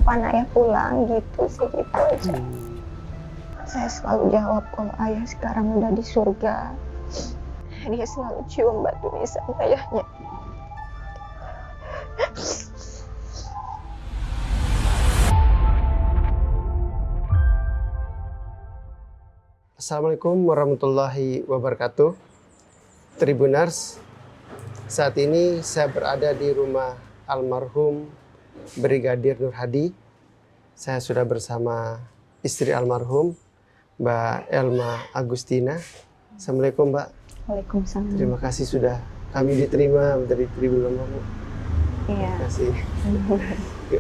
kapan ayah pulang gitu sih gitu aja. Saya selalu jawab kalau ayah sekarang udah di surga. Dia selalu cium batu nisan ayahnya. Assalamualaikum warahmatullahi wabarakatuh. Tribuners, saat ini saya berada di rumah almarhum Brigadir Nur Hadi. Saya sudah bersama istri almarhum, Mbak Elma Agustina. Assalamualaikum, Mbak. Waalaikumsalam. Terima kasih sudah kami diterima dari Tribun Lombok. Iya. Terima kasih.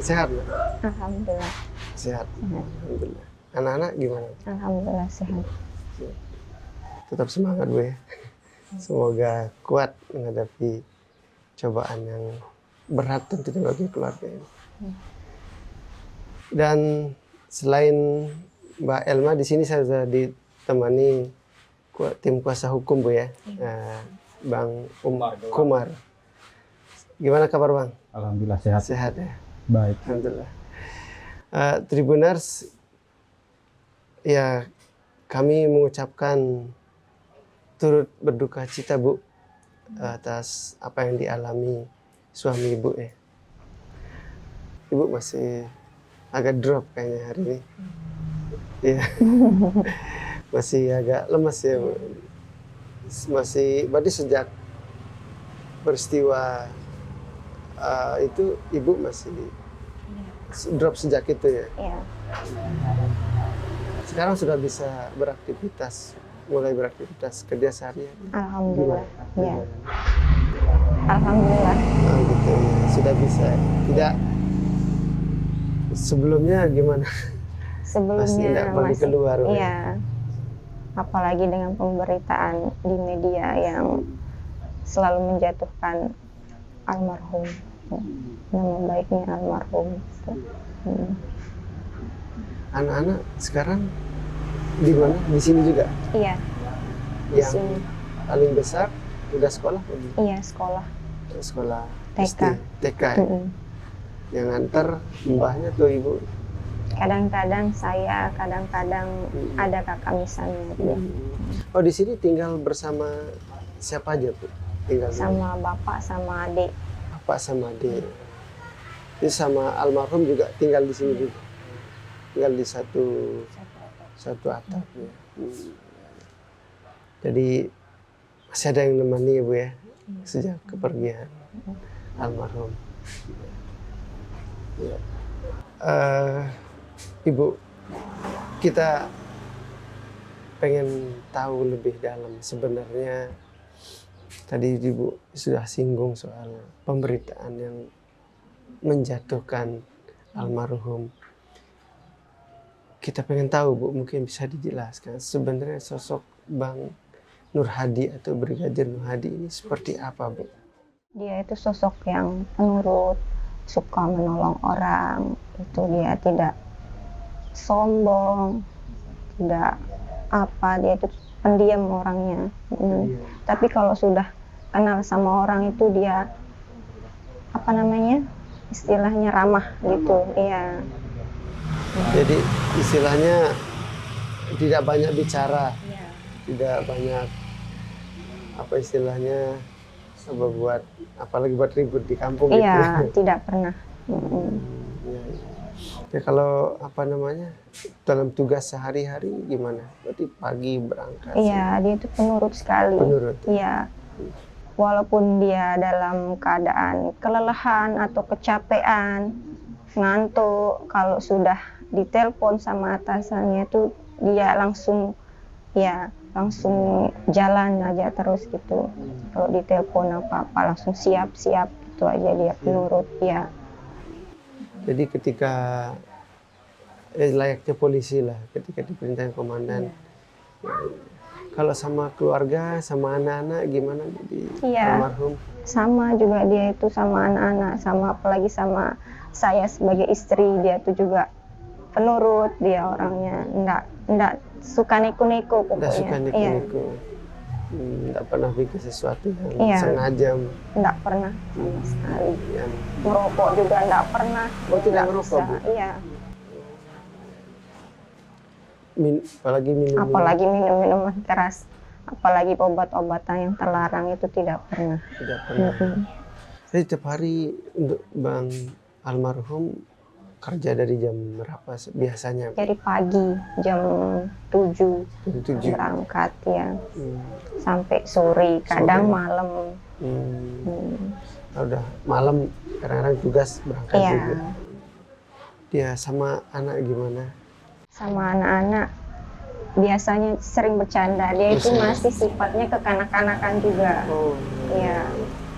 Sehat, Mbak? Alhamdulillah. Sehat. Alhamdulillah. Anak-anak gimana? Alhamdulillah sehat. Tetap semangat, Bu ya. Semoga kuat menghadapi cobaan yang berat tentunya bagi keluarga ini. Dan selain Mbak Elma, di sini saya sudah ditemani tim kuasa hukum, Bu ya. Bang Kumar. Gimana kabar, Bang? Alhamdulillah sehat. Sehat ya? Baik. Alhamdulillah. Tribuners, ya kami mengucapkan turut berduka cita, Bu, atas apa yang dialami suami Ibu ya. Ibu masih agak drop kayaknya hari ini. Iya. Masih agak lemas ya, Bu. Masih, berarti sejak peristiwa itu Ibu masih drop sejak itu ya? Iya. Sekarang sudah bisa beraktivitas, mulai beraktivitas kerja sehari-hari. Alhamdulillah. Iya. Alhamdulillah. Oh, gitu ya. Sudah bisa. Tidak sebelumnya gimana? Pasti tidak pergi Sebelumnya keluar. iya. Apalagi dengan pemberitaan di media yang selalu menjatuhkan almarhum, nama baiknya almarhum. Anak-anak sekarang di mana? Di sini juga? Iya. Di Yang sini. paling besar udah sekolah? Iya, sekolah. Sekolah TK. SD, TK ya? Yang nganter mbahnya tuh Ibu? Kadang-kadang saya, kadang-kadang ada kakak misalnya dia. Oh, di sini tinggal bersama siapa aja, Bu? Tinggal Sama bapak sama adik. bapak sama adik. Ini sama almarhum juga tinggal di sini juga. Tinggal di satu atap ya. Jadi masih ada yang nemani Ibu ya sejak kepergian almarhum. Ya. Ibu, kita pengen tahu lebih dalam sebenarnya. Tadi Ibu sudah singgung soal pemberitaan yang menjatuhkan almarhum. Kita pengen tahu, Bu, mungkin bisa dijelaskan sebenarnya sosok Bang Nur Hadi atau Brigadir Nur Hadi ini seperti apa, Bu? Dia itu sosok yang penurut, suka menolong orang. Itu dia tidak sombong, tidak apa, dia itu pendiam orangnya. Tapi kalau sudah kenal sama orang itu dia apa namanya? Istilahnya ramah gitu. Iya. Jadi istilahnya tidak banyak bicara, tidak banyak apa istilahnya buat apalagi buat ribut di kampung Iya, gitu. tidak pernah. Ya, ya, kalau apa namanya dalam tugas sehari-hari gimana? Berarti pagi berangkat. Iya, dia itu penurut sekali. Penurut. Iya. Walaupun dia dalam keadaan kelelahan atau kecapean, ngantuk, kalau sudah ditelepon sama atasannya itu dia langsung jalan aja terus gitu. Kalau ditelepon apa-apa langsung siap gitu aja, dia penurut ya. Jadi ketika layaknya polisi lah, ketika diperintahkan komandan. Kalau sama keluarga, sama anak-anak gimana di almarhum? Sama juga dia itu sama anak-anak, sama apalagi sama saya sebagai istri, dia itu juga penurut, dia orangnya enggak suka neko-neko pokoknya. Enggak suka neko-neko. Nggak pernah bikin sesuatu yang Iya. sengaja. Nggak pernah sama sekali. Yang Merokok juga nggak pernah. Oh, tidak Nggak merokok, bisa. Bu? Iya. apalagi minum. Apalagi minum-minuman keras, apalagi obat-obatan yang terlarang itu tidak pernah. Tidak pernah. Mm-mm. Jadi tiap hari untuk Bang almarhum kerja dari jam berapa biasanya? Dari pagi jam 7 Jam 7. berangkat ya, Hmm. sampai sore, kadang Sore. malam. Hmm. Udah malam kadang-kadang tugas berangkat Iya. juga. Dia sama anak gimana? Sama anak-anak biasanya sering bercanda. Dia itu masih sifatnya kekanak-kanakan juga. Oh. Iya.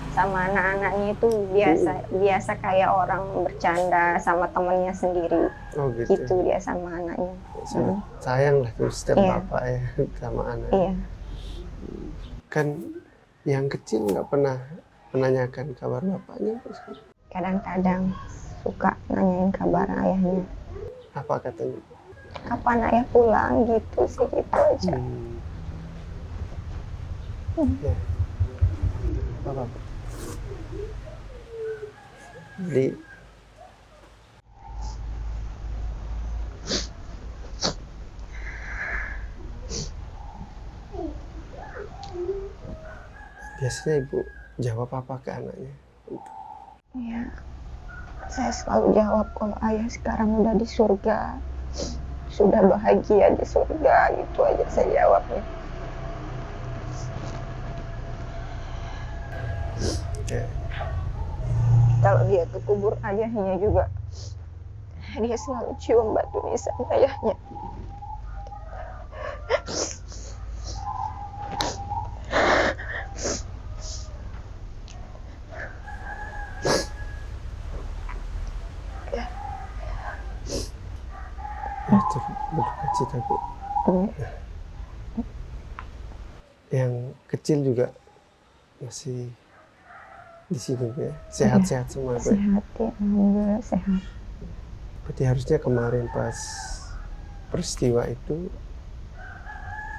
Sama anak-anaknya itu biasa kayak orang bercanda sama temennya sendiri. Oh gitu. Gitu dia sama anaknya. Sangat sayang lah tuh setiap Iya. bapak ya sama anak. Iya. Kan yang kecil nggak pernah menanyakan kabar bapaknya. Kadang-kadang suka nanyain kabar ayahnya. Apa katanya? Kapan ayah pulang gitu sih, gitu aja. Ya. Apa? Jadi biasanya ibu jawab apa ke anaknya? Iya. Saya selalu jawab kalau ayah sekarang udah di surga, sudah bahagia di surga, gitu aja saya jawabnya. Ya. Kalau dia ke kubur ayahnya juga, dia selalu cium batu nisan ayahnya. Itu berduka cita Bu. Yang kecil juga masih di sini Bu ya, sehat-sehat semua Bu. Sehat ya, alhamdulillah sehat. Berarti harusnya kemarin pas peristiwa itu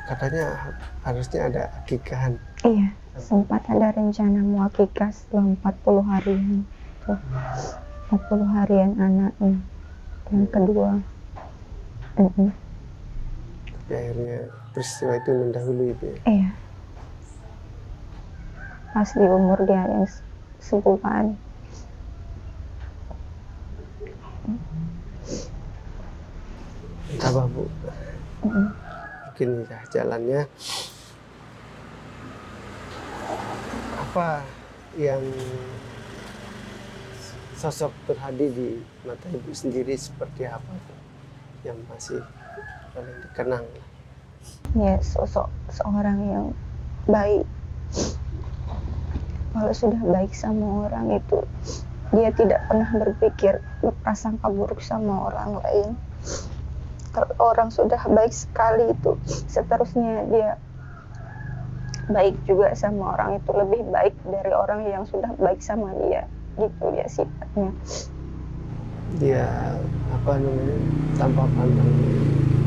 katanya harusnya ada akikahan. Iya, sempat ada rencana mau akikah setelah 40 harian. Tuh, 40 harian anaknya yang kedua. Tapi akhirnya peristiwa itu mendahului Bu ya. Iya. Pas di umur dia yang sebulan. Tabah Bu. Mungkin ya jalannya. Apa yang sosok terhadir di mata ibu sendiri seperti apa Bu? Yang masih paling dikenang? Ya, sosok seorang yang baik. Kalau sudah baik sama orang itu, dia tidak pernah berpikir berprasangka buruk sama orang lain. Kalau orang sudah baik sekali itu, seterusnya dia baik juga sama orang itu, lebih baik dari orang yang sudah baik sama dia. Gitu dia sifatnya. Dia apa namanya, tanpa pandang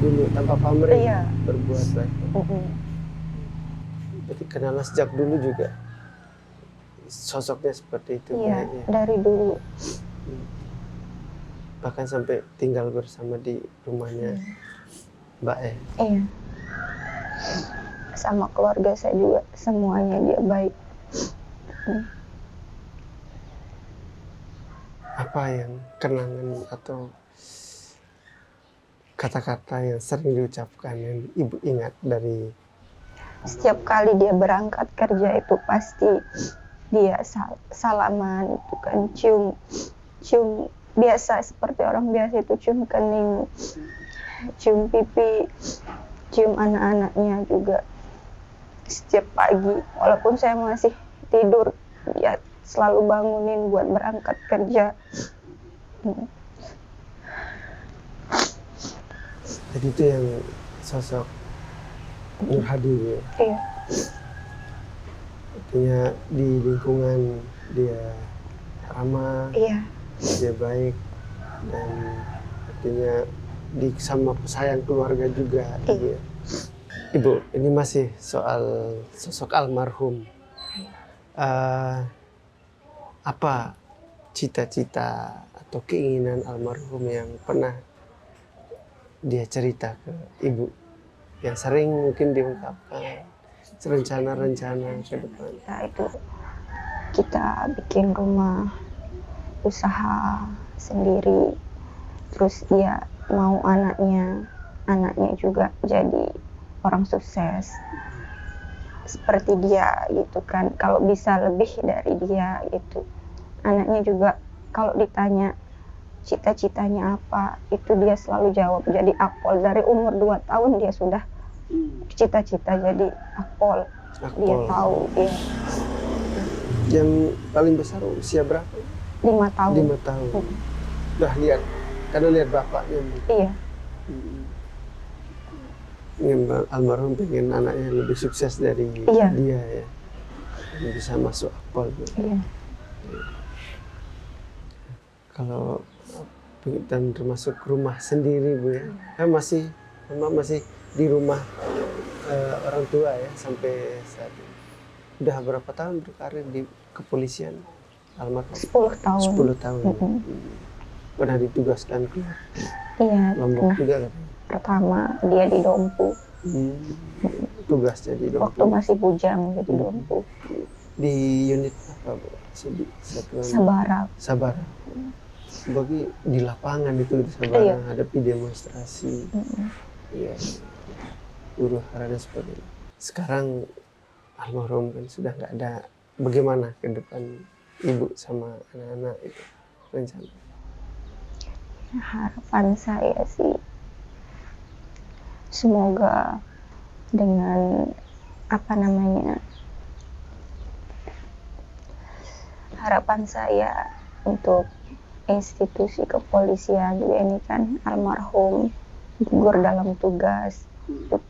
dulu, tanpa pamrih, Iya. berbuat baik. Berarti kenal sejak dulu juga sosoknya seperti itu. Iya, baiknya. dari dulu. Bahkan sampai tinggal bersama di rumahnya Mbak E. Iya. Sama keluarga saya juga, semuanya dia baik. Apa yang kenangan atau kata-kata yang sering diucapkan yang ibu ingat dari Setiap kali dia berangkat kerja itu pasti dia salaman itu kan, cium biasa seperti orang biasa itu, cium kening, cium pipi, cium anak-anaknya juga. Setiap pagi walaupun saya masih tidur, dia selalu bangunin buat berangkat kerja. jadi itu yang sosok Nur Hadi ya. Iya. Artinya di lingkungan dia ramah, Iya. dia baik, dan artinya sama sayang keluarga juga. Iya. Dia. Ibu, ini masih soal sosok almarhum. Apa cita-cita atau keinginan almarhum yang pernah dia cerita ke ibu, yang sering mungkin diungkapkan, rencana-rencana ke depan? Kita itu kita bikin rumah usaha sendiri, terus dia mau anaknya juga jadi orang sukses seperti dia gitu kan, kalau bisa lebih dari dia gitu. Anaknya juga kalau ditanya cita-citanya apa, itu dia selalu jawab jadi akpol. Dari umur 2 tahun dia sudah cita-cita jadi akpol. Dia tahu dia. Yang paling besar usia berapa? 5 tahun. 5 tahun. Udah lihat, karena lihat bapaknya. Iya. Ingin almarhum pengen anaknya lebih sukses dari dia ya, bisa masuk akpol. Iya. Kalau dan termasuk rumah sendiri Bu ya, kan masih di rumah orang tua ya sampai saat ini. Udah berapa tahun berkarir di kepolisian almarhum? 10 tahun. 10 tahun. Pernah ditugaskan ke Lombok juga kan? Pertama dia di Dompu. Tugas jadi Dompu. Waktu masih bujang jadi Dompu. Di unit apa Bu? Sabara. Sabara. Bagi di lapangan itu di Sabara hadapi demonstrasi. Iya. Huru hara dan sebagainya. Sekarang almarhum kan sudah nggak ada. Bagaimana ke depan ibu sama anak-anak itu rencana? Harapan saya sih semoga dengan harapan saya untuk institusi kepolisian ini kan almarhum gugur dalam tugas,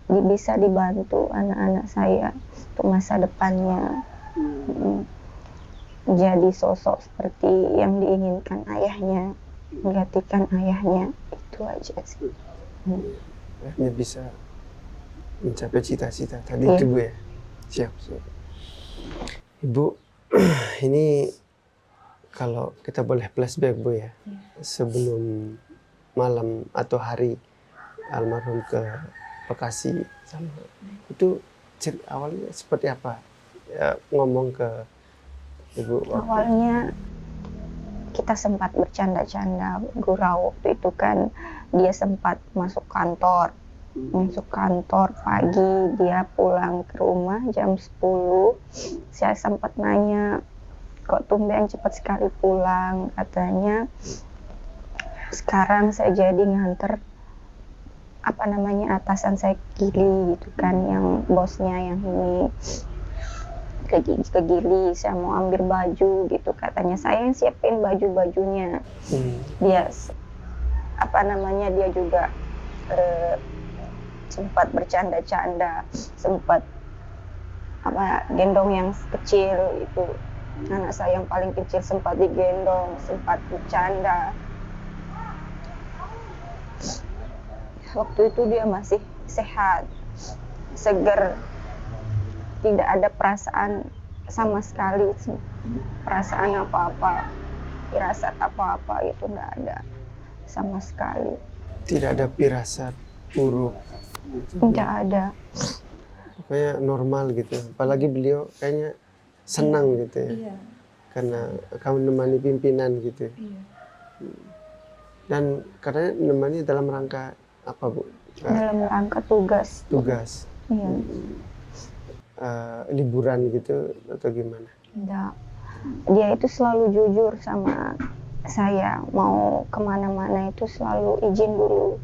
bisa dibantu anak-anak saya untuk masa depannya jadi sosok seperti yang diinginkan ayahnya, menggantikan ayahnya, itu aja sih. Ayahnya bisa mencapai cita-cita tadi itu Bu ya. Siap. Ibu, ini kalau kita boleh flashback Bu ya, sebelum malam atau hari almarhum ke Bekasi sama itu awalnya seperti apa? Ya, ngomong ke Ibu. Awalnya kita sempat bercanda-canda, gurau. Waktu itu kan dia sempat masuk kantor pagi, dia pulang ke rumah jam 10. Saya sempat nanya, kok tumben cepat sekali pulang? Katanya sekarang saya jadi nganter atasan saya Gili gitu kan, yang bosnya yang ini ke Gili, saya mau ambil baju gitu, katanya saya yang siapin baju-bajunya. Dia dia juga sempat bercanda-canda, sempat gendong yang kecil itu, anak saya yang paling kecil sempat digendong, sempat bercanda. Waktu itu dia masih sehat, seger, tidak ada perasaan sama sekali, perasaan apa-apa, firasat apa-apa itu tidak ada sama sekali. Tidak ada firasat buruk? Tidak ada. Pokoknya normal gitu, apalagi beliau kayaknya senang gitu ya, karena kamu menemani pimpinan gitu. Dan katanya menemani dalam rangka apa Bu? Dalam rangka tugas. Iya. Liburan gitu atau gimana? Enggak. Dia itu selalu jujur sama saya, mau kemana-mana itu selalu izin dulu.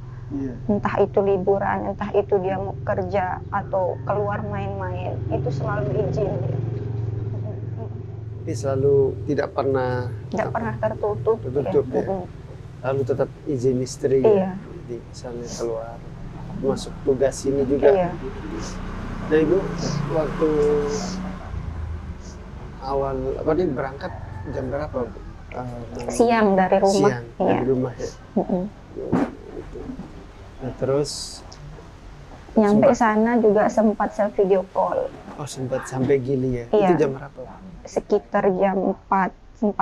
Entah itu liburan, entah itu dia mau kerja atau keluar main-main, itu selalu izin. Jadi selalu tidak pernah tertutup ya. Lalu tetap izin istri ya. Jadi misalnya keluar masuk tugas ini juga. Nah Ibu, waktu awal berangkat jam berapa Bu? Siang dari rumah. Dari rumah ya. Nah, terus Nyampe sana juga sempat saya video call. Oh, sempat sampai Gili ya? Iya. Itu jam berapa? Sekitar jam 4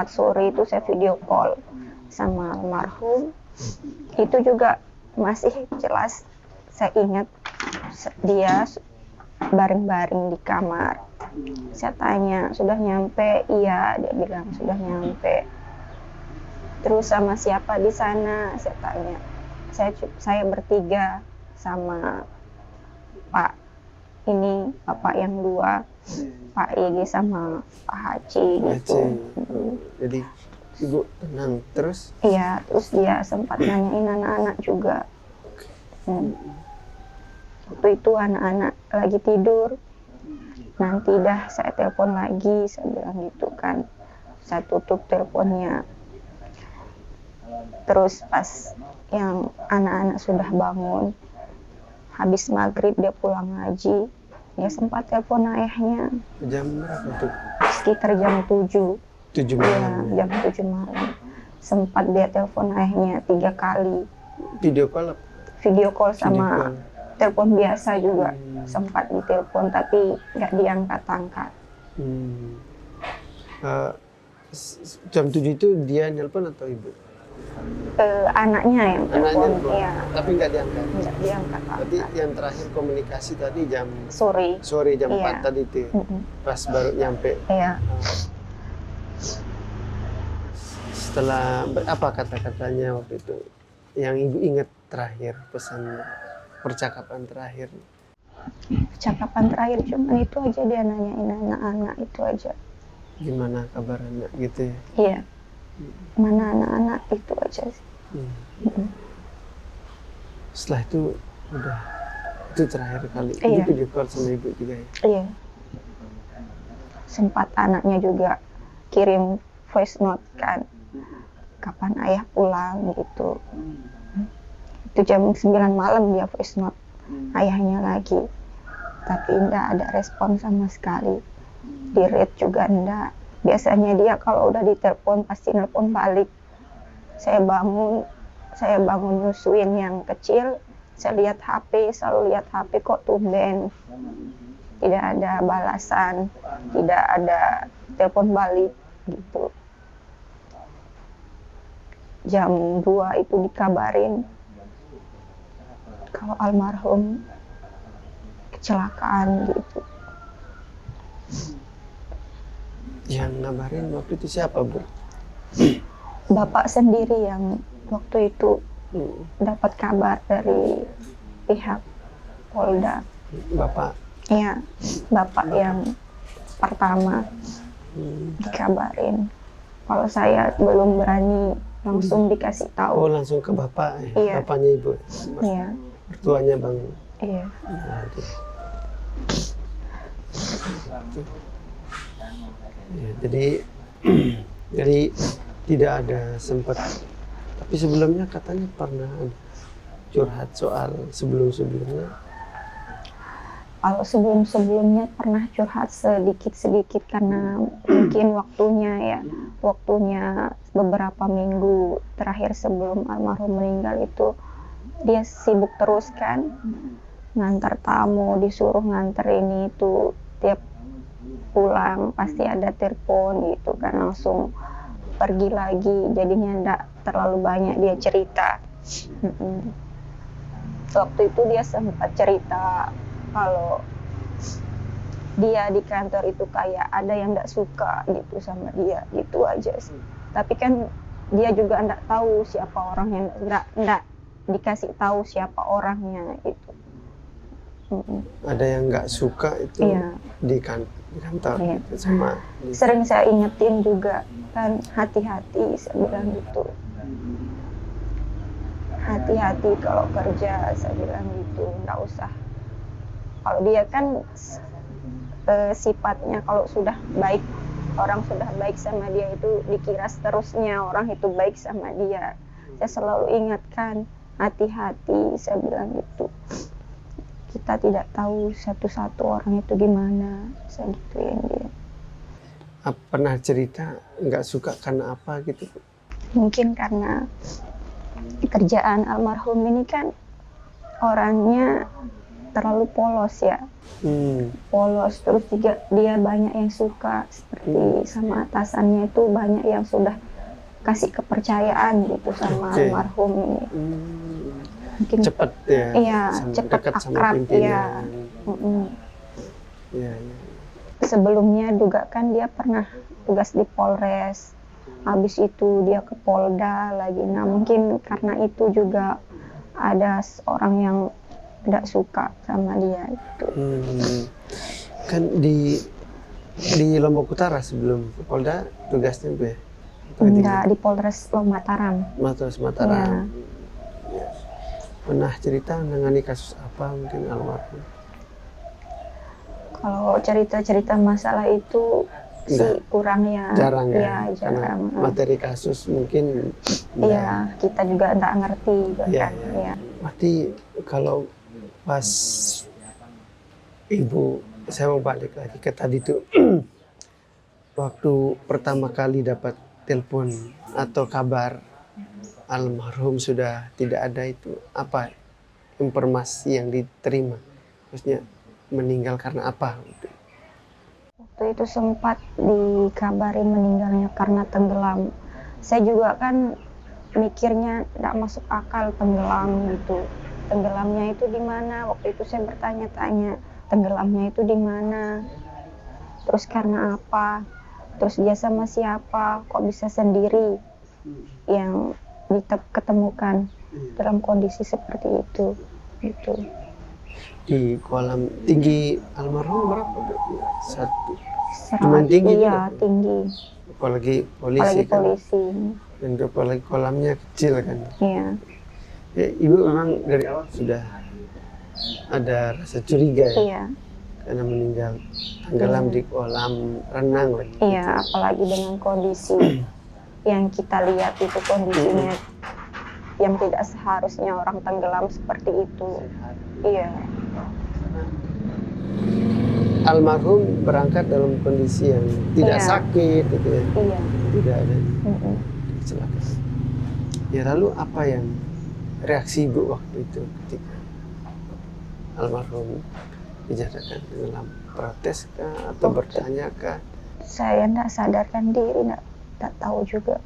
sore itu saya video call sama almarhum. Itu juga masih jelas saya ingat dia baring-baring di kamar. Saya tanya, sudah nyampe? Iya, dia bilang sudah nyampe. Terus sama siapa di sana? Saya tanya. Saya bertiga sama Pak ini, Bapak yang dua, Pak Egi sama Pak Haji gitu. Jadi Ibu tenang terus? Iya, terus dia sempat nanyain anak-anak juga. Waktu itu anak-anak lagi tidur. Nanti dah saya telepon lagi, saya bilang gitu kan. Saya tutup teleponnya. Terus pas yang anak-anak sudah bangun, habis maghrib dia pulang ngaji, dia sempat telepon ayahnya. Jam berapa tuh? Sekitar jam 7. 7 malam. Iya, jam 7 malam. Sempat dia telepon ayahnya 3 kali. Video call? Video call sama Video call. telepon biasa juga. Sempat ditelepon tapi nggak diangkat-angkat. Jam 7 itu dia nelpon atau Ibu? Anaknya yang telepon. Iya. Tapi nggak diangkat? Nggak diangkat. Berarti yang terakhir komunikasi tadi jam Sore jam Iya. 4 tadi itu ya? Pas baru nyampe. Iya. Setelah apa kata-katanya waktu itu yang Ibu ingat terakhir, pesan percakapan terakhir? Percakapan terakhir cuma itu aja, dia nanyain anak-anak itu aja. Gimana kabar anak gitu ya? Iya. Mana anak-anak itu aja sih. Setelah itu udah, itu terakhir kali. Iya. Ibu video call sama Ibu juga ya? Iya. Sempat anaknya juga kirim voice note kan. Kapan ayah pulang gitu. Itu jam 9 malam dia voice note ayahnya lagi. Tapi enggak ada respon sama sekali. Di read juga enggak. Biasanya dia kalau udah ditelepon pasti nelpon balik. Saya bangun nyusuin yang kecil, saya lihat HP, selalu lihat HP kok tumben. Tidak ada balasan, tidak ada telepon balik gitu. Jam 2 itu dikabarin kalau almarhum kecelakaan gitu. Yang ngabarin waktu itu siapa, Bu? Bapak sendiri yang waktu itu dapat kabar dari pihak Polda. Bapak? Iya, Bapak yang pertama dikabarin. Kalau saya belum berani langsung dikasih tahu. Oh, langsung ke Bapak ya? Iya. Bapaknya Ibu? Iya. Mertuanya Bang? Iya. Ya, jadi tidak ada sempat. Tapi sebelumnya katanya pernah curhat soal sebelumnya. Kalau sebelumnya pernah curhat sedikit-sedikit karena mungkin waktunya beberapa minggu terakhir sebelum almarhum meninggal itu dia sibuk terus kan, ngantar tamu, disuruh nganter ini itu, tiap pulang pasti ada telepon gitu kan, langsung pergi lagi, jadinya enggak terlalu banyak dia cerita. Waktu itu dia sempat cerita kalau dia di kantor itu kayak ada yang enggak suka gitu sama dia, gitu aja sih. Tapi kan dia juga enggak tahu siapa orang yang enggak dikasih tahu siapa orangnya gitu. Ada yang nggak suka itu Iya. di kantor Iya. gitu, sama Sering saya ingetin juga kan, hati-hati, saya bilang gitu. Hati-hati kalau kerja, saya bilang gitu, nggak usah. Kalau dia kan sifatnya kalau sudah baik, orang sudah baik sama dia itu dikira seterusnya orang itu baik sama dia. Saya selalu ingatkan, hati-hati, saya bilang gitu. Kita tidak tahu satu-satu orang itu gimana, saya gituin dia. Pernah cerita nggak suka karena apa gitu? Mungkin karena kerjaan almarhum ini kan orangnya terlalu polos ya. Polos, terus juga dia banyak yang suka seperti sama atasannya itu banyak yang sudah kasih kepercayaan gitu sama almarhum ini. Mungkin Cepat ya, iya, cepat dekat sama akrab pimpinan. ya. Sebelumnya juga kan dia pernah tugas di Polres, habis itu dia ke Polda lagi. Nah mungkin karena itu juga ada seorang yang tidak suka sama dia itu. Kan di Lombok Utara sebelum ke Polda tugasnya Bu ya? Enggak, di Polres Mataram. Mataram. Ya. Pernah cerita menangani kasus apa mungkin almarhum? Kalau cerita-cerita masalah itu sih kurang ya. Jarang ya? Jarang. Materi kasus mungkin. Iya, kita juga nggak ngerti. Iya. Berarti kalau pas Ibu, saya mau balik lagi ke tadi tuh, waktu pertama kali dapat telepon atau kabar almarhum sudah tidak ada itu, apa informasi yang diterima? Maksudnya meninggal karena apa? Waktu itu sempat dikabari meninggalnya karena tenggelam. Saya juga kan mikirnya tidak masuk akal tenggelam gitu. Tenggelamnya itu di mana? Waktu itu saya bertanya-tanya, tenggelamnya itu di mana? Terus karena apa? Terus dia sama siapa? Kok bisa sendiri yang diketemukan dalam kondisi seperti itu? Gitu. Di kolam tinggi almarhum berapa? Cuman tinggi iya, juga. Tinggi. Apalagi polisi kan. Polisi. Dan apalagi kolamnya kecil kan. Iya. Ya, Ibu memang dari awal sudah ada rasa curiga ya. Iya. Karena meninggal tenggelam di kolam renang lagi. Iya, gitu. Apalagi dengan kondisi yang kita lihat itu kondisinya yang tidak seharusnya orang tenggelam seperti itu. Iya. Almarhum berangkat dalam kondisi yang tidak sakit gitu ya. Iya. Tidak ada kecelakaan. Ya lalu apa yang reaksi Ibu waktu itu ketika almarhum dijadikan dalam protes kah atau bertanya kah? Saya tidak sadarkan diri, tidak tahu juga,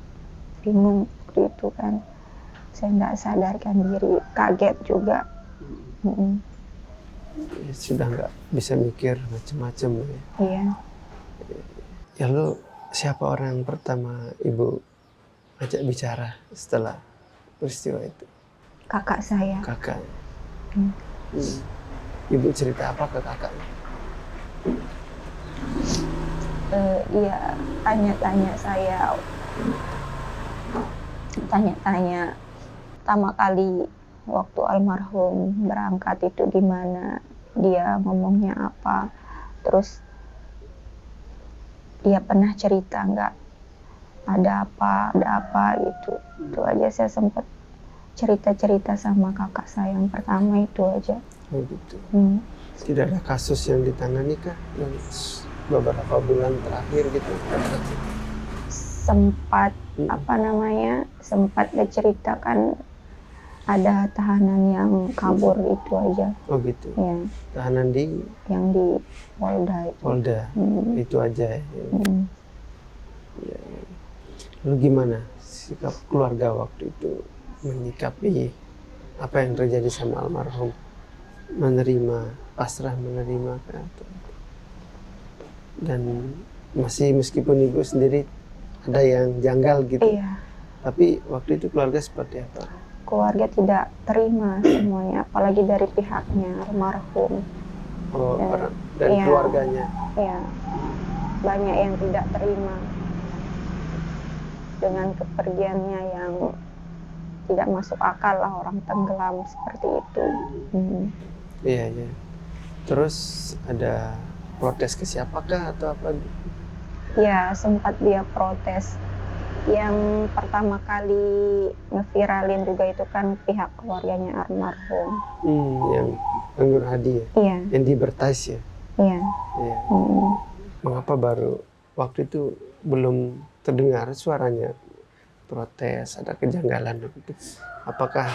bingung waktu itu kan. Saya tidak sadarkan diri, kaget juga. Ya, sudah nggak bisa mikir macam-macam ya. Iya. Ya lalu siapa orang yang pertama Ibu ajak bicara setelah peristiwa itu? Kakak saya. Kakak. Ibu cerita apa ke kakaknya? Iya, tanya-tanya saya. Tanya-tanya pertama kali waktu almarhum berangkat itu di mana, dia ngomongnya apa, terus dia pernah cerita nggak ada apa gitu. Itu aja saya sempat cerita-cerita sama kakak saya yang pertama itu aja. Oh gitu. Tidak ada kasus yang ditangani kah beberapa bulan terakhir gitu? Sempat sempat diceritakan ada tahanan yang kabur itu aja. Oh gitu. Ya. Tahanan yang di Polda itu. Polda. Itu aja ya. Ya. Lalu gimana sikap keluarga waktu itu menyikapi apa yang terjadi sama almarhum? Menerima, pasrah menerima kan? Dan masih meskipun Ibu sendiri ada yang janggal gitu. Iya. Tapi waktu itu keluarga seperti apa? Keluarga tidak terima semuanya, apalagi dari pihaknya almarhum. Oh, dari keluarganya. Iya. Banyak yang tidak terima dengan kepergiannya yang tidak masuk akal lah, orang tenggelam seperti itu. Iya, iya. Terus ada protes ke siapakah atau apa? Ya, sempat dia protes. Yang pertama kali ngeviralin juga itu kan pihak keluarganya almarhum. Yang Nur Hadi ya? Iya. Yang dibertais ya? Iya. Iya. Mengapa baru waktu itu belum terdengar suaranya protes, ada kejanggalan begitu? Apakah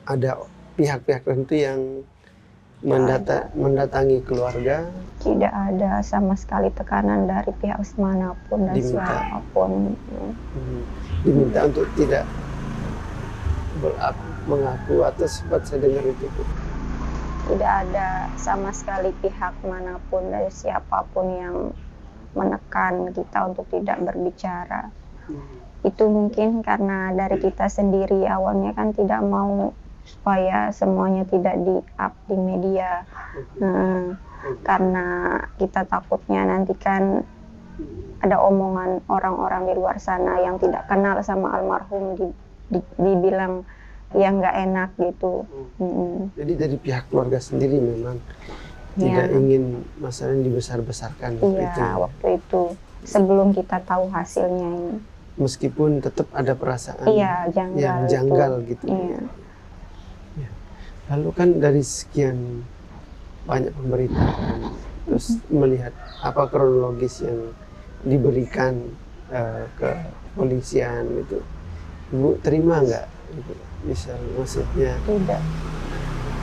ada pihak-pihak tertentu yang mendatangi keluarga. Tidak ada sama sekali tekanan dari pihak manapun dan Diminta. siapapun. Diminta untuk tidak mengaku, atau sempat saya dengar itu Bu. Tidak ada sama sekali pihak manapun dari siapapun yang menekan kita untuk tidak berbicara. Itu mungkin karena dari kita sendiri awalnya kan tidak mau supaya semuanya tidak di-up di media. Karena kita takutnya nanti kan ada omongan orang-orang di luar sana yang tidak kenal sama almarhum dibilang yang nggak enak gitu. Jadi dari pihak keluarga sendiri memang tidak ingin masalahnya dibesar-besarkan. Iya, waktu itu sebelum kita tahu hasilnya ini. Meskipun tetap ada perasaan yang janggal janggal itu. gitu. Iya. Ya. Lalu kan dari sekian banyak pemberitaan, terus melihat apa kronologis yang diberikan ke polisian itu, Ibu terima nggak? Bisa maksudnya? Tidak.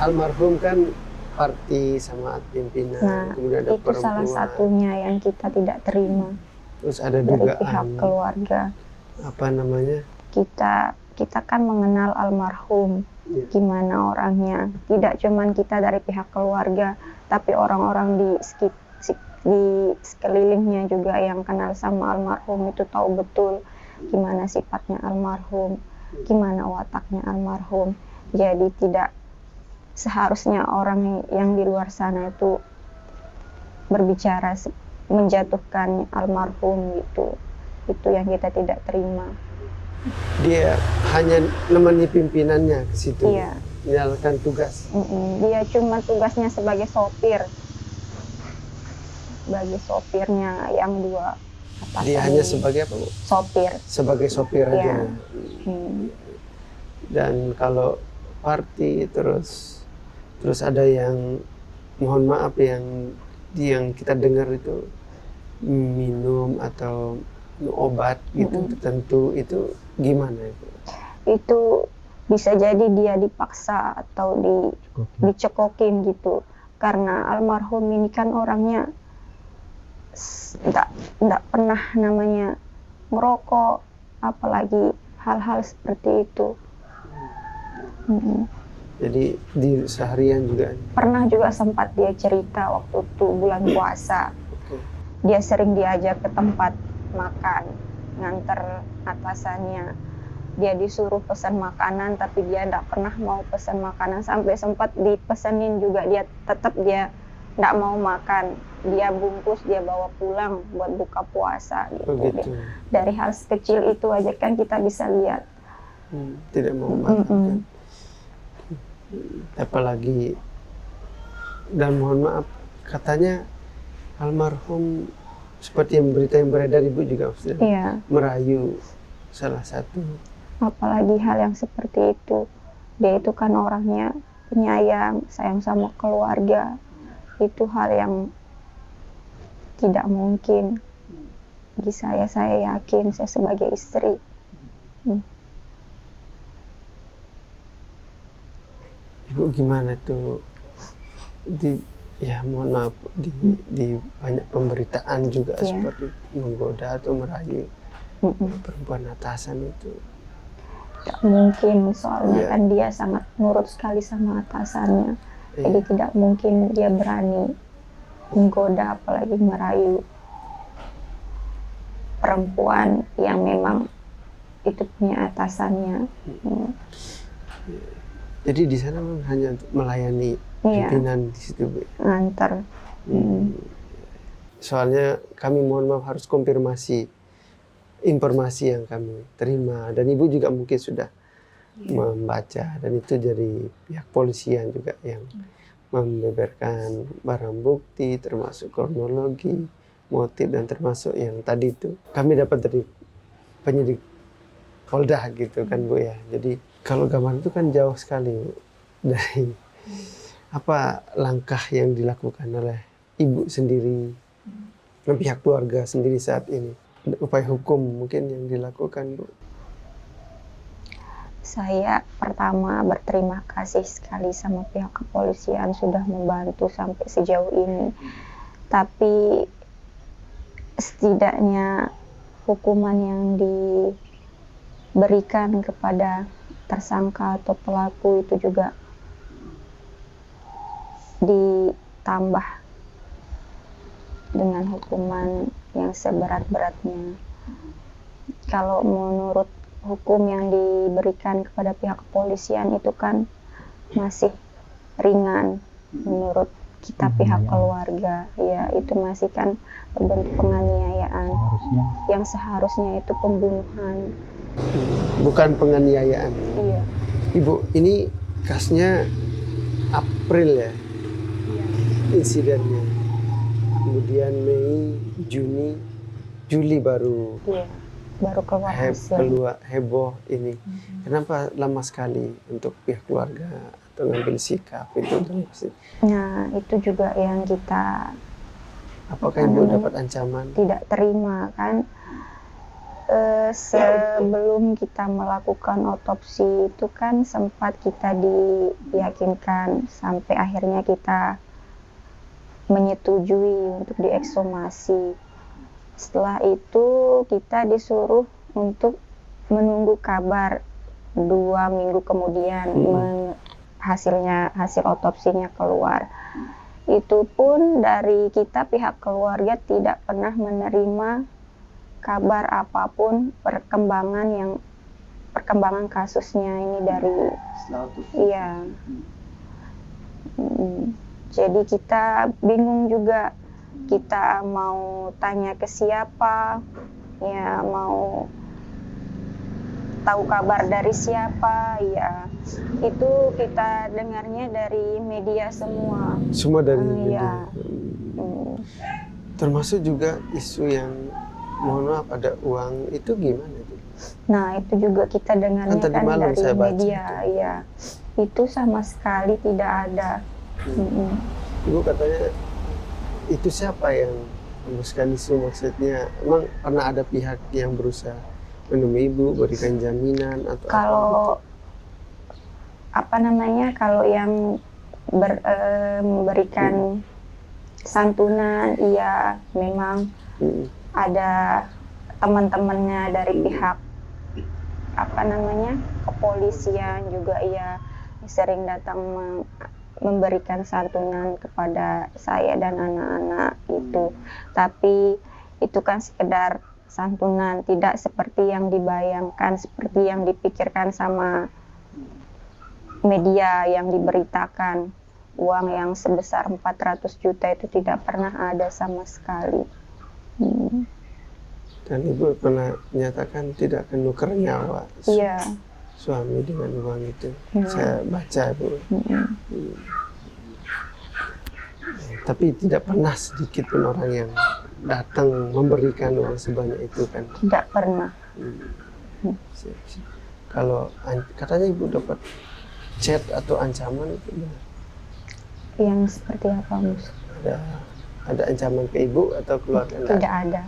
Almarhum kan parti sama pimpinan, kemudian ada itu perempuan. Salah satunya yang kita tidak terima. Terus ada dari dugaan pihak keluarga. Apa namanya? Kita kan mengenal almarhum, gimana orangnya. Tidak cuman kita dari pihak keluarga, tapi orang-orang di sekelilingnya juga yang kenal sama almarhum itu tahu betul gimana sifatnya almarhum, gimana wataknya almarhum. Jadi tidak seharusnya orang yang di luar sana itu berbicara menjatuhkan almarhum gitu. Itu yang kita tidak terima. Dia hanya nemani pimpinannya ke situ, Iya. menjalankan tugas. Dia cuma tugasnya sebagai sopir, bagi sopirnya yang dua. Dia hanya sebagai apa Bu? Sopir. Sebagai sopir aja. Dan kalau party terus ada yang mohon maaf yang kita dengar itu minum atau obat gitu tertentu, itu gimana itu? Itu bisa jadi dia dipaksa atau dicekokin gitu. Karena almarhum ini kan orangnya tidak pernah namanya merokok, apalagi hal-hal seperti itu. Jadi di seharian juga? Pernah juga sempat dia cerita waktu itu bulan puasa. Dia sering diajak ke tempat makan, nganter atasannya. Dia disuruh pesan makanan, tapi dia tidak pernah mau pesan makanan. Sampai sempat dipesenin juga, dia tetap tidak mau makan. Dia bungkus, dia bawa pulang buat buka puasa gitu. Dari hal sekecil itu aja kan kita bisa lihat. Tidak mau makan. Apalagi, dan mohon maaf, katanya almarhum seperti yang berita yang beredar Ibu juga merayu salah satu. Apalagi hal yang seperti itu. Dia itu kan orangnya penyayang, sayang sama keluarga. Itu hal yang tidak mungkin. Bagi saya yakin, saya sebagai istri. Ibu gimana tuh? Mohon maaf, di banyak pemberitaan juga seperti menggoda atau merayu perempuan atasan itu. Tidak mungkin, soalnya kan dia sangat nurut sekali sama atasannya. Jadi tidak mungkin dia berani menggoda apalagi merayu perempuan yang memang itu punya atasannya. Jadi di sana hanya untuk melayani pimpinan di situ, Bu. Nganter. Soalnya kami mohon maaf harus konfirmasi informasi yang kami terima, dan Ibu juga mungkin sudah membaca, dan itu dari pihak polisian juga yang membeberkan barang bukti termasuk kronologi, motif, dan termasuk yang tadi itu kami dapat dari penyidik Polda gitu kan Bu ya. Jadi kalau gambaran itu kan jauh sekali Bu, dari apa langkah yang dilakukan oleh Ibu sendiri dan pihak keluarga sendiri saat ini. Upaya hukum mungkin yang dilakukan Bu. saya pertama berterima kasih sekali sama pihak kepolisian sudah membantu sampai sejauh ini. Tapi setidaknya hukuman yang diberikan kepada tersangka atau pelaku itu juga ditambah dengan hukuman yang seberat-beratnya. Kalau menurut hukum yang diberikan kepada pihak kepolisian itu kan masih ringan menurut kita pihak keluarga, ya itu masih kan berbentuk penganiayaan yang seharusnya itu pembunuhan. Bukan penganiayaan. Iya. Ibu, ini kasusnya April ya, insidennya. Kemudian Mei, Juni, Juli baru keluar hasil. Heboh ini. Kenapa lama sekali untuk pihak keluarga atau ngambil sikap itu? Nah, itu juga yang kita apakah ibu dapat ancaman? Tidak terima kan. Sebelum kita melakukan otopsi itu kan sempat kita diyakinkan sampai akhirnya kita menyetujui untuk diekshumasi. Setelah itu kita disuruh untuk menunggu kabar 2 minggu kemudian hasil otopsinya keluar. Itu pun dari kita pihak keluarga tidak pernah menerima kabar apapun perkembangan kasusnya ini dari iya. Jadi kita bingung juga, kita mau tanya ke siapa, ya mau tahu kabar dari siapa, ya itu kita dengarnya dari media semua. Semua dari media. Ya. Termasuk juga isu yang mohon maaf ada uang itu gimana itu? Nah itu juga kita dengarnya kan dari media, ya itu sama sekali tidak ada. Ibu katanya itu siapa yang memutuskan isu, maksudnya emang pernah ada pihak yang berusaha menemui ibu berikan jaminan atau kalau kalau yang memberikan santunan, iya memang ada teman-temannya dari pihak kepolisian juga, iya sering datang memberikan santunan kepada saya dan anak-anak itu. Tapi itu kan sekedar santunan, tidak seperti yang dibayangkan, seperti yang dipikirkan sama media yang diberitakan. Uang yang sebesar 400 juta itu tidak pernah ada sama sekali. Dan ibu pernah menyatakan tidak akan nuker nyawa suami dengan uang itu. Saya baca Bu. Tapi tidak pernah sedikit pun orang yang datang memberikan uang sebanyak itu kan? Tidak pernah. Kalau katanya ibu dapat chat atau ancaman itu benar? Yang seperti apa, Mus? Ada ancaman ke ibu atau keluarga? Tidak ada.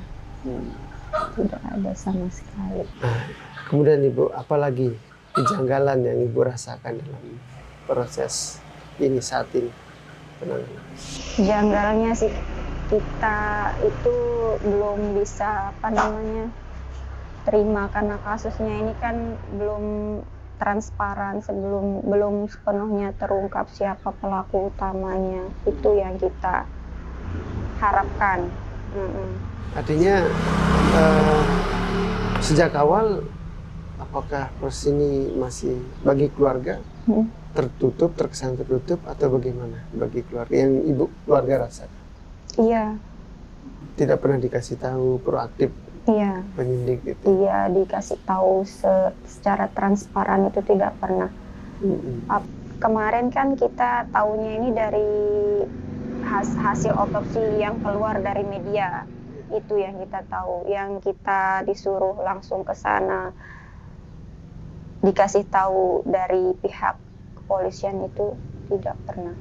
Tidak ada sama sekali. Nah, kemudian ibu, apalagi kejanggalan yang ibu rasakan dalam proses ini saat ini penanganan? Janggalnya sih kita itu belum bisa terima karena kasusnya ini kan belum transparan, belum sepenuhnya terungkap siapa pelaku utamanya. Itu yang kita harapkan. Artinya sejak awal apakah proses ini masih bagi keluarga terkesan tertutup atau bagaimana bagi keluarga yang ibu keluarga rasakan? Iya. Tidak pernah dikasih tahu proaktif. Iya. Penyidik itu. Iya, dikasih tahu secara transparan itu tidak pernah. Kemarin kan kita tahunya ini dari hasil otopsi yang keluar dari media. Itu yang kita tahu, yang kita disuruh langsung ke sana. Dikasih tahu dari pihak kepolisian itu tidak pernah.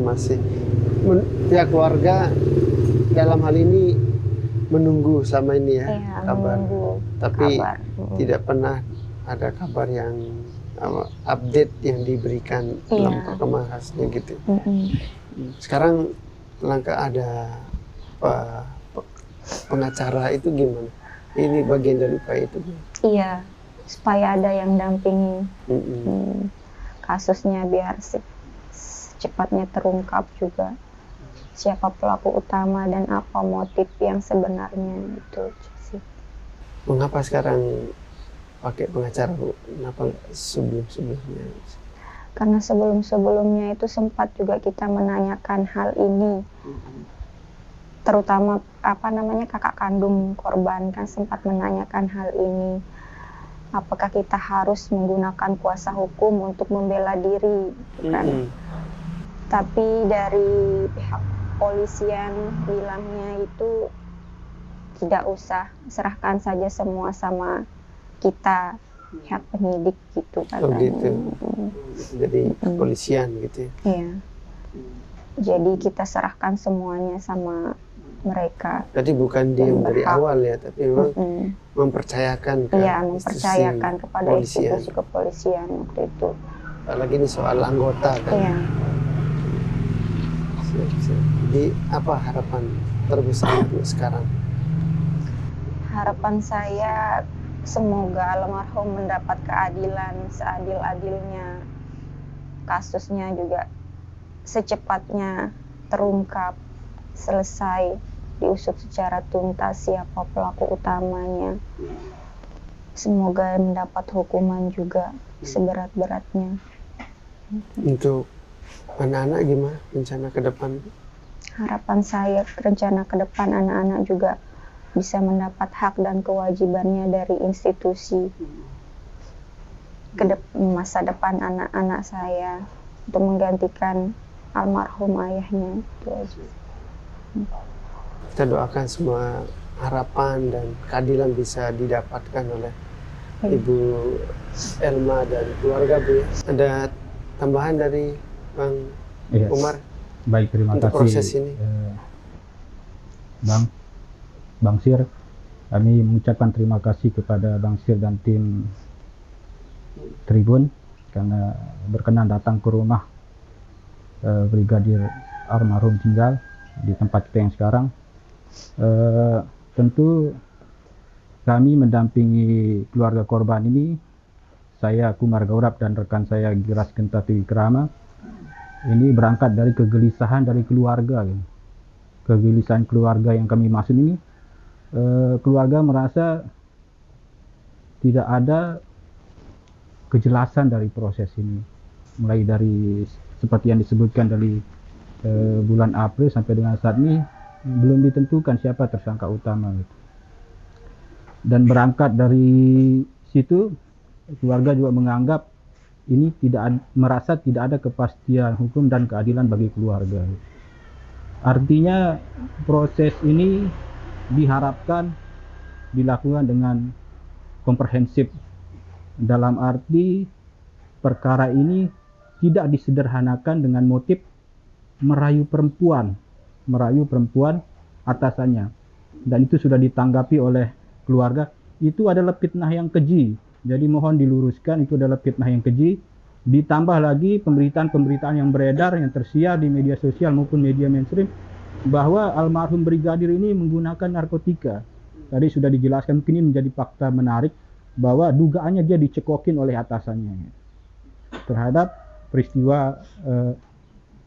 Masih pihak keluarga dalam hal ini menunggu selama ini ya, Iya, kabar. menunggu Tapi kabar. tidak pernah ada kabar yang update yang diberikan dalam Iya. perkembangan kasusnya gitu. Mm-mm. Sekarang langkah ada pengacara itu gimana? Ini bagian dari upaya itu. Iya, supaya ada yang dampingi Mm-mm. kasusnya biar secepatnya terungkap juga siapa pelaku utama dan apa motif yang sebenarnya itu sih. Mengapa sekarang pakai pengacara, Bu? Kenapa sebelum-sebelumnya? Karena sebelum-sebelumnya itu sempat juga kita menanyakan hal ini. Terutama kakak kandung korban kan sempat menanyakan hal ini. Apakah kita harus menggunakan kuasa hukum untuk membela diri, kan? Tapi dari pihak polisian bilangnya itu tidak usah, serahkan saja semua sama kita, pihak penyidik gitu katanya. Oh gitu. Jadi kepolisian gitu ya? Iya. Jadi kita serahkan semuanya sama mereka. Jadi bukan diam dari awal ya, tapi memang mempercayakan ke mempercayakan kepada institusi kepolisian waktu itu. Apalagi ini soal anggota kan. Iya. Jadi apa harapan terbesar untuk sekarang? Harapan saya semoga almarhum mendapat keadilan seadil-adilnya. Kasusnya juga secepatnya terungkap, selesai, diusut secara tuntas siapa pelaku utamanya. Semoga mendapat hukuman juga seberat-beratnya. Untuk anak-anak gimana rencana ke depan? Harapan saya rencana ke depan anak-anak juga bisa mendapat hak dan kewajibannya dari institusi. Masa depan anak-anak saya untuk menggantikan almarhum ayahnya. Itu aja. Kita doakan semua harapan dan keadilan bisa didapatkan oleh Ibu Elma dan keluarga, Bu. Ada tambahan dari Bang Umar? Baik, terima untuk kasih proses ini. Bang Sir. Kami mengucapkan terima kasih kepada Bang Sir dan tim Tribun karena berkenan datang ke rumah Brigadir almarhum tinggal di tempat kita yang sekarang. Tentu kami mendampingi keluarga korban ini, saya Kumar Gaurab dan rekan saya Giras Gentati Wikrama, ini berangkat dari kegelisahan dari keluarga. Kegelisahan keluarga yang kami maksud ini, keluarga merasa tidak ada kejelasan dari proses ini, mulai dari seperti yang disebutkan dari bulan April sampai dengan saat ini belum ditentukan siapa tersangka utama gitu. Dan berangkat dari situ keluarga juga menganggap ini merasa tidak ada kepastian hukum dan keadilan bagi keluarga. Artinya proses ini diharapkan dilakukan dengan komprehensif, dalam arti perkara ini tidak disederhanakan dengan motif merayu perempuan atasannya, dan itu sudah ditanggapi oleh keluarga. Itu adalah fitnah yang keji, jadi mohon diluruskan, itu adalah fitnah yang keji. Ditambah lagi pemberitaan-pemberitaan yang beredar, yang tersiar di media sosial maupun media mainstream, bahwa almarhum brigadir ini menggunakan narkotika. Tadi sudah dijelaskan, mungkin ini menjadi fakta menarik, bahwa dugaannya dia dicekokin oleh atasannya terhadap peristiwa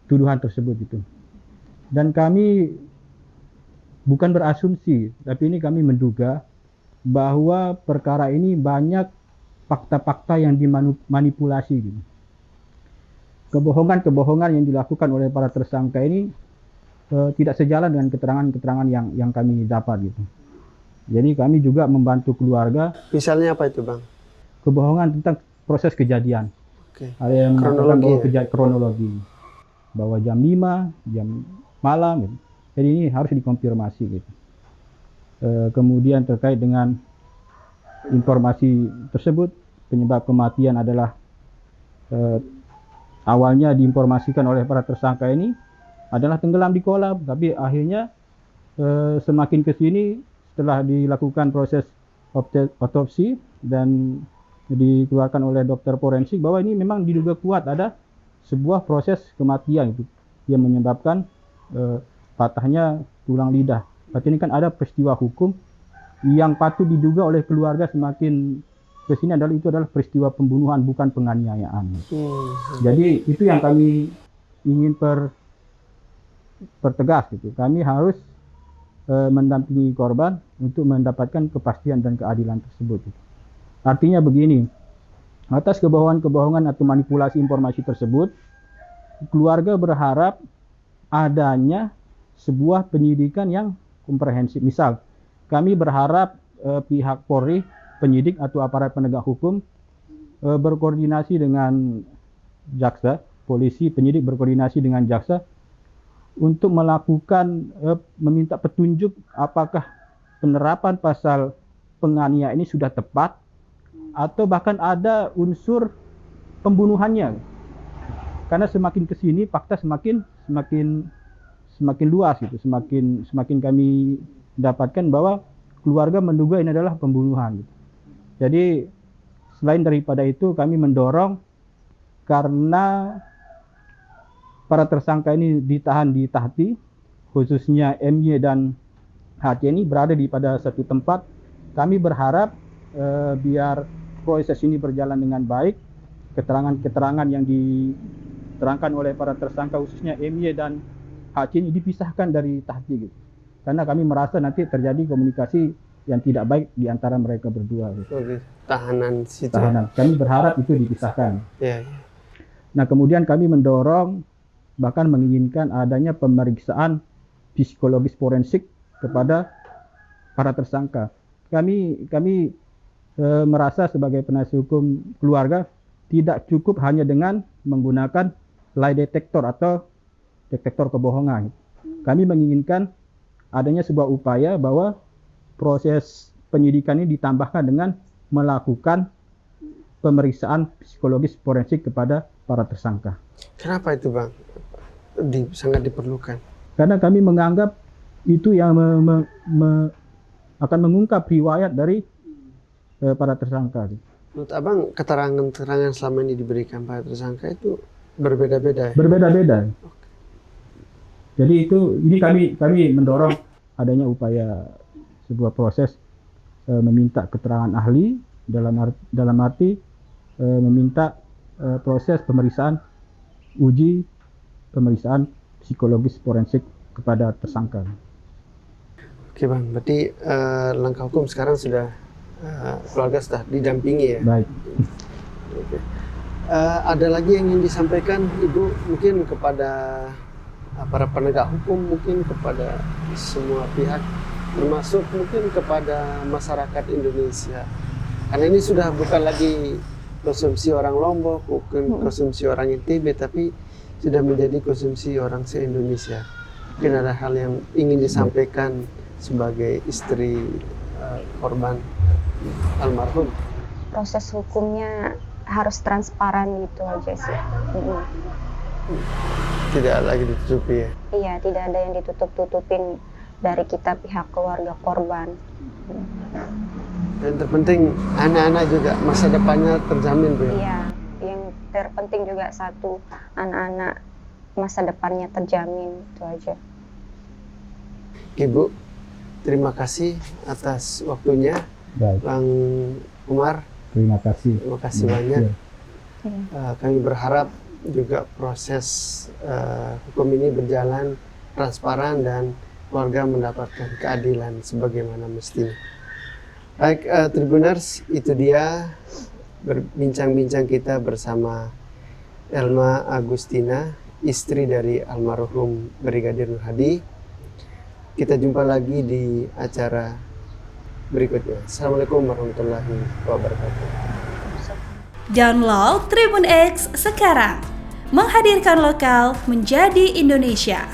tuduhan tersebut itu. Dan kami bukan berasumsi, tapi ini kami menduga bahwa perkara ini banyak fakta-fakta yang dimanipulasi gitu. Kebohongan-kebohongan yang dilakukan oleh para tersangka ini tidak sejalan dengan keterangan-keterangan yang kami dapat gitu. Jadi kami juga membantu keluarga. Misalnya apa itu, Bang? Kebohongan tentang proses kejadian. Ada yang kronologi bahwa jam 5, jam malam gitu. Jadi ini harus dikonfirmasi gitu. Kemudian terkait dengan informasi tersebut, penyebab kematian adalah awalnya diinformasikan oleh para tersangka ini adalah tenggelam di kolam, tapi akhirnya semakin ke sini setelah dilakukan proses otopsi dan dikeluarkan oleh dokter forensik bahwa ini memang diduga kuat ada sebuah proses kematian itu yang menyebabkan patahnya tulang lidah. Berarti ini kan ada peristiwa hukum yang patut diduga oleh keluarga semakin kesini adalah peristiwa pembunuhan bukan penganiayaan. Jadi itu yang kami ingin pertegas gitu. Kami harus mendampingi korban untuk mendapatkan kepastian dan keadilan tersebut. Artinya begini, atas kebohongan atau manipulasi informasi tersebut, keluarga berharap adanya sebuah penyidikan yang komprehensif. Misal, kami berharap pihak Polri, penyidik atau aparat penegak hukum berkoordinasi dengan jaksa, polisi, penyidik berkoordinasi dengan jaksa untuk melakukan meminta petunjuk apakah penerapan pasal penganiayaan ini sudah tepat atau bahkan ada unsur pembunuhannya. Karena semakin kesini fakta semakin luas gitu, semakin kami dapatkan bahwa keluarga menduga ini adalah pembunuhan gitu. Jadi selain daripada itu kami mendorong karena para tersangka ini ditahan di Tahti, khususnya MY dan HC ini berada pada satu tempat. Kami berharap biar proses ini berjalan dengan baik, keterangan-keterangan yang diterangkan oleh para tersangka khususnya MY dan HC ini dipisahkan dari Tahti gitu. Karena kami merasa nanti terjadi komunikasi yang tidak baik di antara mereka berdua. Gitu. Tahanan situ. Tahanan. Kami berharap itu dipisahkan. Ya. Nah, kemudian kami mendorong bahkan menginginkan adanya pemeriksaan psikologis forensik kepada para tersangka. Kami merasa sebagai penasihat hukum keluarga tidak cukup hanya dengan menggunakan lie detector atau detektor kebohongan. Kami menginginkan adanya sebuah upaya bahwa proses penyidikan ini ditambahkan dengan melakukan pemeriksaan psikologis forensik kepada para tersangka. Kenapa itu, Bang? Sangat diperlukan. Karena kami menganggap itu yang akan mengungkap riwayat dari para tersangka. Menurut Abang, keterangan selama ini diberikan para tersangka itu berbeda-beda. Berbeda-beda. Jadi ini kami mendorong adanya upaya sebuah proses meminta keterangan ahli dalam arti meminta proses pemeriksaan pemeriksaan psikologis forensik kepada tersangka. Oke, Bang, berarti langkah hukum sekarang sudah keluarga sudah didampingi ya. Baik. Oke. Ada lagi yang ingin disampaikan Ibu mungkin kepada para penegak hukum, mungkin kepada semua pihak, termasuk mungkin kepada masyarakat Indonesia. Karena ini sudah bukan lagi konsumsi orang Lombok, bukan konsumsi orang NTB, tapi sudah menjadi konsumsi orang se-Indonesia. Mungkin ada hal yang ingin disampaikan sebagai istri korban almarhum. Proses hukumnya harus transparan gitu aja sih. Tidak lagi ditutupi ya? Iya, tidak ada yang ditutup-tutupin dari kita pihak keluarga korban. Dan terpenting anak-anak juga masa depannya terjamin, Bu. Iya, yang terpenting juga satu, anak-anak masa depannya terjamin, itu aja. Ibu, terima kasih atas waktunya. Baik. Bang Umar, Terima kasih banyak. Iya. Kami berharap juga proses hukum ini berjalan transparan dan keluarga mendapatkan keadilan sebagaimana mestinya. Baik, Tribuners, itu dia berbincang-bincang kita bersama Elma Agustina, istri dari almarhum Brigadir Nur Hadi. Kita jumpa lagi di acara berikutnya. Assalamualaikum warahmatullahi wabarakatuh. Download Tribun X sekarang, menghadirkan lokal menjadi Indonesia.